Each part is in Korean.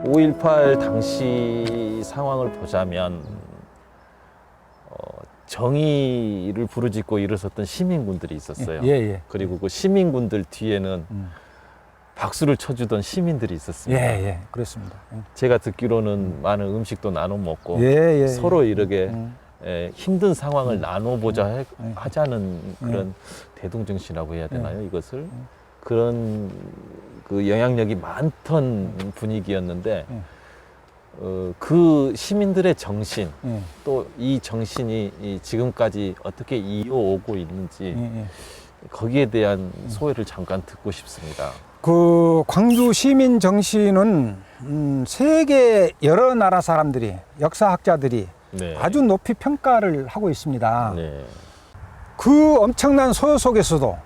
5.18 당시 상황을 보자면 정의를 부르짖고 일어섰던 시민군들이 있었어요. 예. 그리고 그 시민군들 뒤에는 박수를 쳐주던 시민들이 있었습니다. 예, 그렇습니다. 제가 듣기로는 많은 음식도 나눠 먹고 예. 서로 이렇게 힘든 상황을 나눠보자 하자는 그런 대동정신이라고 해야 되나요? 이것을 그런 그 영향력이 많던 분위기였는데 그 시민들의 정신 또 이 정신이 지금까지 어떻게 이어오고 있는지 거기에 대한 소회를 잠깐 듣고 싶습니다. 그 광주 시민 정신은 세계 여러 나라 사람들이 역사학자들이 네. 아주 높이 평가를 하고 있습니다. 네. 그 엄청난 소요 속에서도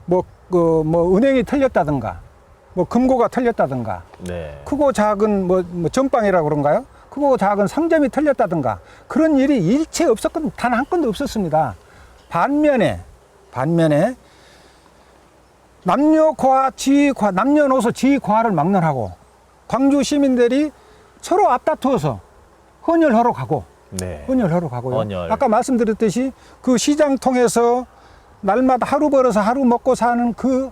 뭐 은행이 틀렸다든가 뭐 금고가 틀렸다든가 네. 크고 작은 뭐 전방이라고 그런가요? 크고 작은 상점이 틀렸다든가 그런 일이 일체 없었건 단 한 건도 없었습니다. 반면에 남녀노소 지휘 과를 막론하고 광주 시민들이 서로 앞다투어서 헌혈하러 가고 네. 헌혈하러 가고요. 헌혈. 아까 말씀드렸듯이 그 시장 통해서 날마다 하루 벌어서 하루 먹고 사는 그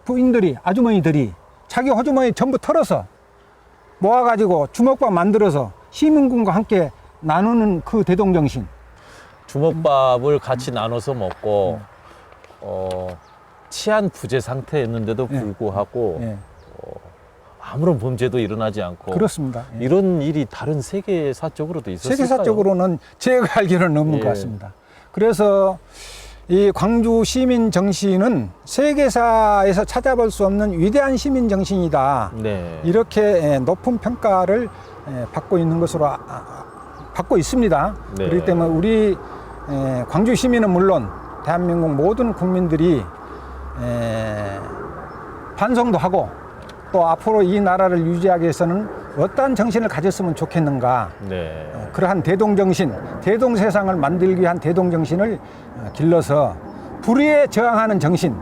부인들이 아주머니들이 자기 호주머니 전부 털어서 모아가지고 주먹밥 만들어서 시민군과 함께 나누는 그 대동정신. 주먹밥을 같이 나눠서 먹고 치안 부재 상태였는데도 불구하고 예, 아무런 범죄도 일어나지 않고 그렇습니다. 예. 이런 일이 다른 세계사적으로도 있었을까요? 세계사적으로는 제가 알기로는 없는 예. 것 같습니다. 그래서 이 광주 시민 정신은 세계사에서 찾아볼 수 없는 위대한 시민 정신이다. 네. 이렇게 높은 평가를 받고 있는 것으로 받고 있습니다. 네. 그렇기 때문에 우리 광주 시민은 물론 대한민국 모든 국민들이 반성도 하고 또 앞으로 이 나라를 유지하기 위해서는 어떠한 정신을 가졌으면 좋겠는가. 네. 그러한 대동정신, 대동세상을 만들기 위한 대동정신을 길러서 불의에 저항하는 정신,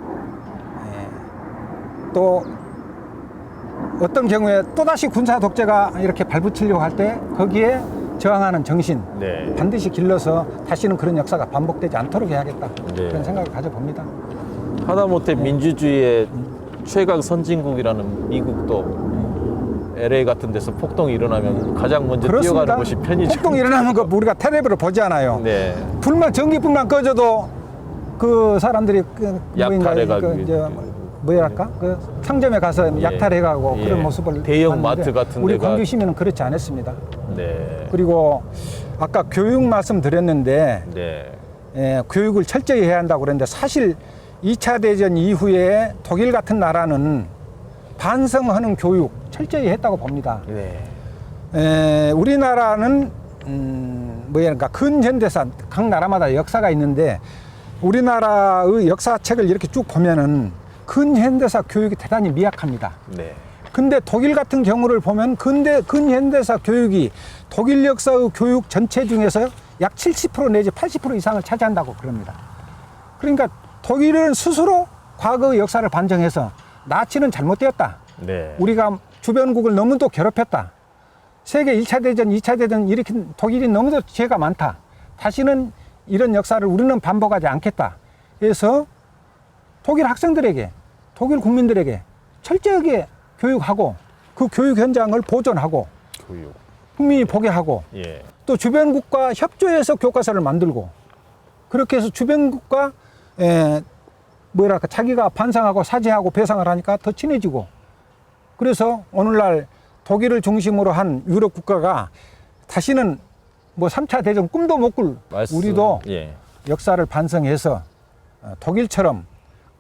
또 어떤 경우에 또다시 군사 독재가 이렇게 발붙이려고 할 때 거기에 저항하는 정신 네. 반드시 길러서 다시는 그런 역사가 반복되지 않도록 해야겠다. 네. 그런 생각을 가져봅니다. 하다못해 민주주의의 최강 선진국이라는 미국도 LA 같은 데서 폭동이 일어나면 가장 먼저 뛰어가는 곳이 편의점. 폭동이 일어나는 거 우리가 텔레비로 보지 않아요. 네. 전기불만 꺼져도 그 사람들이 약탈해가지고 뭐랄까? 그 상점에 가서 예. 약탈해가고 예. 그런 모습을 대형 봤는데 마트 같은 우리 데가 광주 시민은 그렇지 않았습니다. 네. 그리고 아까 교육 말씀드렸는데 네. 교육을 철저히 해야 한다고 그랬는데 사실 2차 대전 이후에 독일 같은 나라는 반성하는 교육 철저히 했다고 봅니다. 네. 우리나라는 뭐랄까 근현대사 각 나라마다 역사가 있는데 우리나라의 역사책을 이렇게 쭉 보면은 근현대사 교육이 대단히 미약합니다. 네. 근데 독일 같은 경우를 보면 근현대사 교육이 독일 역사의 교육 전체 중에서 약 70% 내지 80% 이상을 차지한다고 그럽니다. 그러니까 독일은 스스로 과거의 역사를 반성해서 나치는 잘못되었다. 네. 우리가 주변국을 너무도 괴롭혔다. 세계 1차 대전, 2차 대전 일으킨 독일이 너무도 죄가 많다. 다시는 이런 역사를 우리는 반복하지 않겠다. 그래서 독일 학생들에게, 독일 국민들에게 철저하게 교육하고 그 교육 현장을 보존하고 교육. 국민이 보게 하고 예. 또 주변국과 협조해서 교과서를 만들고 그렇게 해서 주변국과 뭐랄까 자기가 반성하고 사죄하고 배상을 하니까 더 친해지고 그래서 오늘날 독일을 중심으로 한 유럽 국가가 다시는 뭐 3차 대전 꿈도 못 꿀 우리도 예. 역사를 반성해서 독일처럼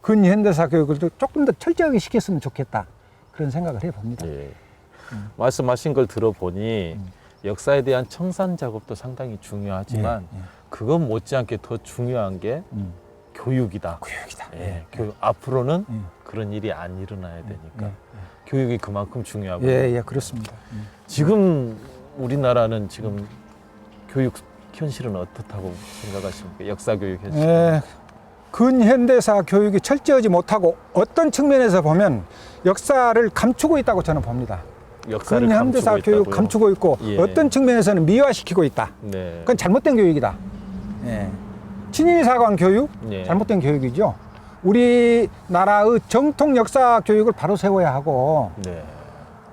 근현대사 교육을 조금 더 철저하게 시켰으면 좋겠다 그런 생각을 해봅니다. 예. 말씀하신 걸 들어보니 역사에 대한 청산 작업도 상당히 중요하지만 그것 못지않게 더 중요한 게 교육이다. 교육이다. 예. 교육. 앞으로는 그런 일이 안 일어나야 되니까 교육이 그만큼 중요하고. 예, 그렇습니다. 지금 우리나라는 지금 교육 현실은 어떻다고 생각하십니까? 역사 교육 현실. 근현대사 교육이 철저하지 못하고 어떤 측면에서 보면 역사를 감추고 있다고 저는 봅니다. 역사를 근현대사 감추고 교육 있다고요? 감추고 있고 예. 어떤 측면에서는 미화시키고 있다. 네. 그건 잘못된 교육이다. 예. 친일사관 교육, 예. 잘못된 교육이죠. 우리나라의 정통 역사 교육을 바로 세워야 하고 네.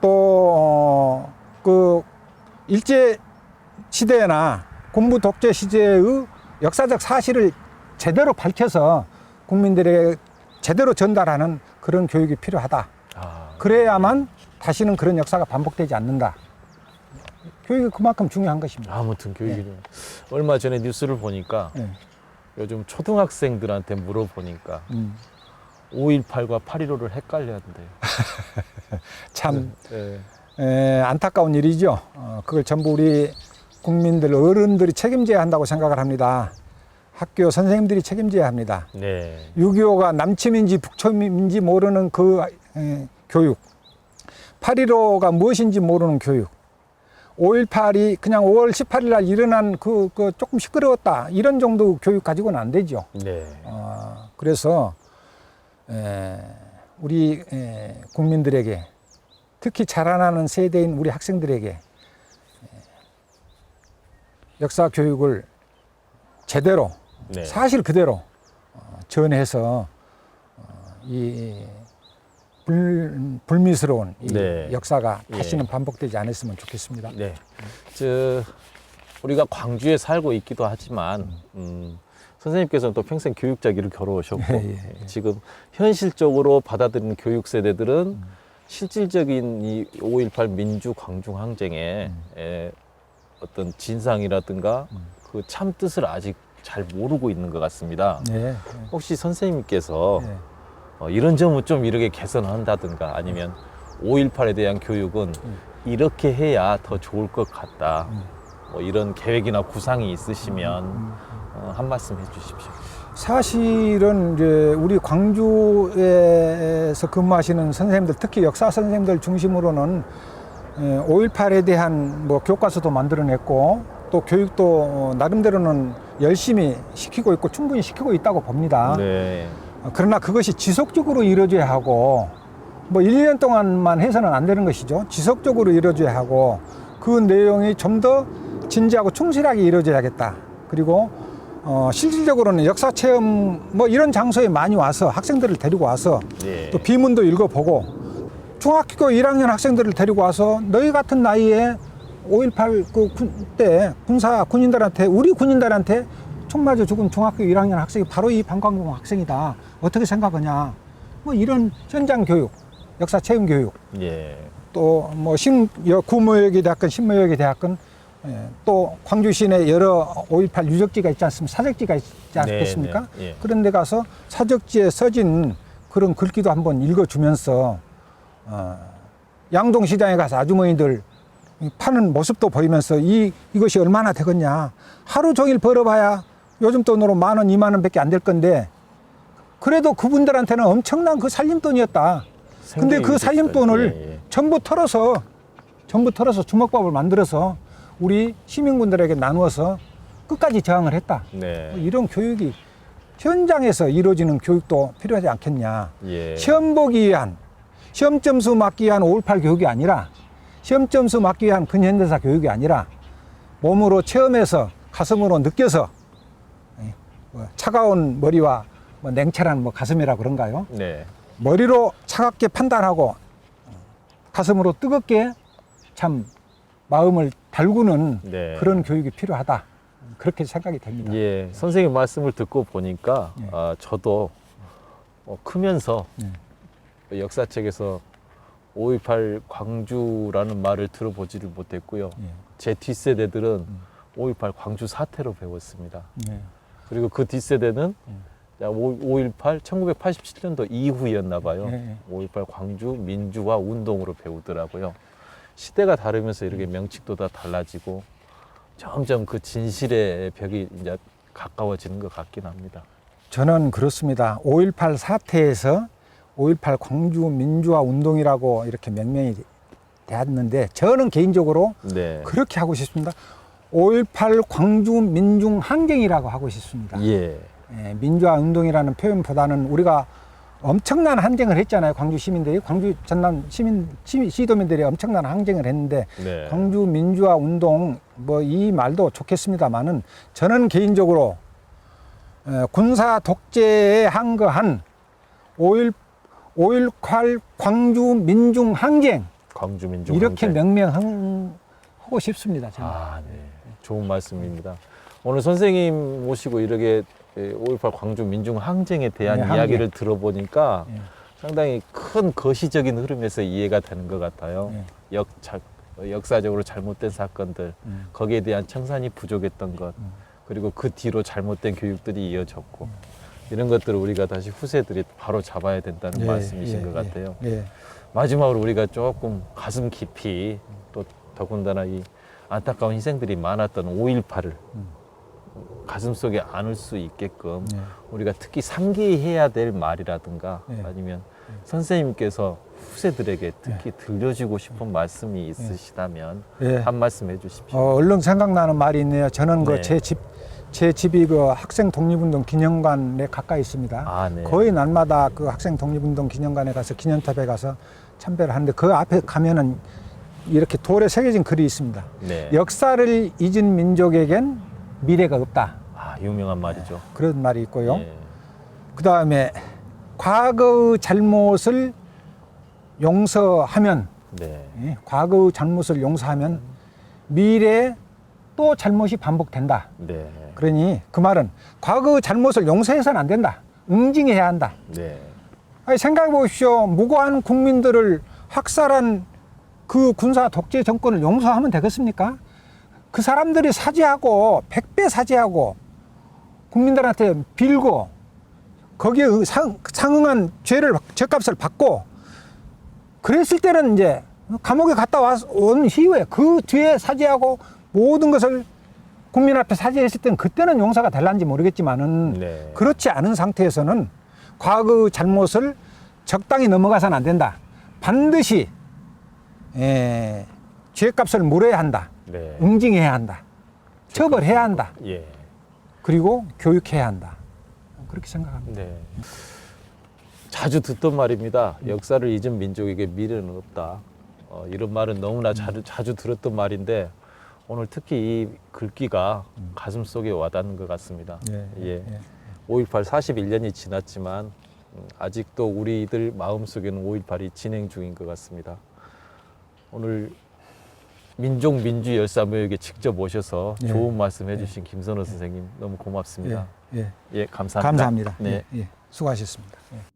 또 그 일제 시대나 군부 독재 시대의 역사적 사실을 제대로 밝혀서 국민들에게 제대로 전달하는 그런 교육이 필요하다. 아, 그래야만 다시는 그런 역사가 반복되지 않는다. 교육이 그만큼 중요한 것입니다. 아무튼 교육이 얼마 전에 뉴스를 보니까 예. 요즘 초등학생들한테 물어보니까 5.18과 8.15를 헷갈려 한대요. 참 네. 안타까운 일이죠. 그걸 전부 우리 국민들, 어른들이 책임져야 한다고 생각을 합니다. 학교 선생님들이 책임져야 합니다. 네. 6.25가 남침인지 북침인지 모르는 그 교육, 8.15가 무엇인지 모르는 교육, 5.18이 그냥 5월 18일 날 일어난 그 조금 시끄러웠다, 이런 정도 교육 가지고는 안 되죠. 네. 그래서 우리 국민들에게, 특히 자라나는 세대인 우리 학생들에게 역사 교육을 제대로 네. 사실 그대로 전해서 이 불미스러운 이 네. 역사가 예. 다시는 반복되지 않았으면 좋겠습니다. 네. 우리가 광주에 살고 있기도 하지만 선생님께서는 또 평생 교육자기를 걸어오셨고 예. 지금 현실적으로 받아들이는 교육 세대들은 실질적인 이 5.18 민주 광중 항쟁의 어떤 진상이라든가 그 참 뜻을 아직 잘 모르고 있는 것 같습니다. 네. 혹시 선생님께서 네. 이런 점은 좀 이렇게 개선한다든가 아니면 5.18에 대한 교육은 이렇게 해야 더 좋을 것 같다. 뭐 이런 계획이나 구상이 있으시면 한 말씀 해주십시오. 사실은 이제 우리 광주에서 근무하시는 선생님들, 특히 역사 선생님들 중심으로는 5.18에 대한 뭐 교과서도 만들어냈고 또 교육도 나름대로는 열심히 시키고 있고 충분히 시키고 있다고 봅니다. 네. 그러나 그것이 지속적으로 이루어져야 하고 뭐 1년 동안만 해서는 안 되는 것이죠. 지속적으로 이루어져야 하고 그 내용이 좀 더 진지하고 충실하게 이루어져야겠다. 그리고 실질적으로는 역사 체험 뭐 이런 장소에 많이 와서 학생들을 데리고 와서 네. 또 비문도 읽어보고 중학교 1학년 학생들을 데리고 와서 너희 같은 나이에 5.18 때 군인들한테, 우리 군인들한테 총 맞아 죽은 중학교 1학년 학생이 바로 이 방광봉 학생이다. 어떻게 생각하냐. 뭐 이런 현장 교육, 역사 체험 교육. 예. 또 뭐 구모역이 대학건 신모역이 대학건 또 광주시 내 여러 5.18 유적지가 있지 않습니까? 사적지가 있지 않겠습니까? 네, 네, 예. 그런 데 가서 사적지에 써진 그런 글귀도 한번 읽어주면서 양동시장에 가서 아주머니들 파는 모습도 보이면서 이것이 얼마나 되겠냐. 하루 종일 벌어봐야 요즘 돈으로 10,000원, 20,000원 밖에 안 될 건데 그래도 그분들한테는 엄청난 그 살림돈이었다. 근데 그 살림돈을 전부 털어서 주먹밥을 만들어서 우리 시민군들에게 나누어서 끝까지 저항을 했다. 네. 이런 교육이 현장에서 이루어지는 교육도 필요하지 않겠냐. 예. 시험 보기 위한, 시험 점수 맞기 위한 5.18 교육이 아니라 시험 점수 맞기 위한 근현대사 교육이 아니라 몸으로 체험해서 가슴으로 느껴서 차가운 머리와 뭐 냉철한 뭐 가슴이라 그런가요? 네. 머리로 차갑게 판단하고 가슴으로 뜨겁게 참 마음을 달구는 네. 그런 교육이 필요하다. 그렇게 생각이 됩니다. 예. 선생님 말씀을 듣고 보니까 예. 저도 크면서 예. 역사책에서 5.18 광주라는 말을 들어보지를 못했고요. 예. 제 뒷세대들은 5.18 광주 사태로 배웠습니다. 예. 그리고 그 뒷세대는 5.18 1987년도 이후였나 봐요. 예. 5.18 광주 민주화 운동으로 배우더라고요. 시대가 다르면서 이렇게 명칭도 다 달라지고 점점 그 진실의 벽이 이제 가까워지는 것 같긴 합니다. 저는 그렇습니다. 5.18 사태에서 5.18 광주 민주화 운동이라고 이렇게 명명이 되었는데 저는 개인적으로 네. 그렇게 하고 싶습니다. 5.18 광주 민중 항쟁이라고 하고 싶습니다. 예. 민주화 운동이라는 표현보다는 우리가 엄청난 항쟁을 했잖아요. 광주 시민들이, 광주 전남 시도민들이 엄청난 항쟁을 했는데 네. 광주 민주화 운동 뭐 이 말도 좋겠습니다만은 저는 개인적으로 군사 독재에 항거한 5.18 광주 민중 항쟁 광주 민중 이렇게 항쟁. 명명하고 싶습니다. 저는. 아, 네. 좋은 말씀입니다. 오늘 선생님 모시고 이렇게 5.18 광주 민중 항쟁에 대한 네, 항쟁. 이야기를 들어보니까 예. 상당히 큰 거시적인 흐름에서 이해가 되는 것 같아요. 예. 역사적으로 잘못된 사건들, 거기에 대한 청산이 부족했던 것, 그리고 그 뒤로 잘못된 교육들이 이어졌고 이런 것들을 우리가 다시 후세들이 바로 잡아야 된다는 예, 말씀이신 예, 것 같아요. 예. 마지막으로 우리가 조금 가슴 깊이 또 더군다나 이 안타까운 희생들이 많았던 5.18을 가슴 속에 안을 수 있게끔 예. 우리가 특히 상기해야 될 말이라든가 예. 아니면 선생님께서 후세들에게 특히 들려주고 싶은 말씀이 있으시다면 예. 한 말씀 해주십시오. 얼른 생각나는 말이 있네요. 저는 네. 제 집이 그 학생 독립운동 기념관에 가까이 있습니다. 아, 네. 거의 날마다 그 학생 독립운동 기념관에 가서 기념탑에 가서 참배를 하는데 그 앞에 가면은 이렇게 돌에 새겨진 글이 있습니다. 네. 역사를 잊은 민족에겐 미래가 없다. 아, 유명한 말이죠. 그런 말이 있고요. 예. 그 다음에 과거의 잘못을 용서하면, 네. 과거의 잘못을 용서하면 미래에 또 잘못이 반복된다. 네. 그러니 그 말은 과거의 잘못을 용서해서는 안 된다. 응징해야 한다. 네. 아니, 생각해 보십시오. 무고한 국민들을 학살한 그 군사 독재 정권을 용서하면 되겠습니까? 그 사람들이 사죄하고 100배 사죄하고 국민들한테 빌고 거기에 상응한 죄값을 받고 그랬을 때는 이제 감옥에 갔다 온 이후에 그 뒤에 사죄하고 모든 것을 국민 앞에 사죄했을 때는 그때는 용서가 될란지 모르겠지만은 네. 그렇지 않은 상태에서는 과거의 잘못을 적당히 넘어가서는 안 된다. 반드시 죄값을 물어야 한다. 네. 응징해야 한다. 처벌해야 한다. 예. 그리고 교육해야 한다. 그렇게 생각합니다. 네. 자주 듣던 말입니다. 역사를 잊은 민족에게 미래는 없다. 이런 말은 너무나 자주 들었던 말인데 오늘 특히 이 글귀가 가슴 속에 와닿는 것 같습니다. 예, 예. 예. 5.18 41년이 지났지만 아직도 우리들 마음속에는 5.18이 진행 중인 것 같습니다. 오늘 민족 민주 열사무역에 직접 오셔서 예. 좋은 말씀 해주신 김선호 선생님 너무 고맙습니다. 예, 예. 예, 감사합니다. 감사합니다. 네. 예, 예. 수고하셨습니다. 예.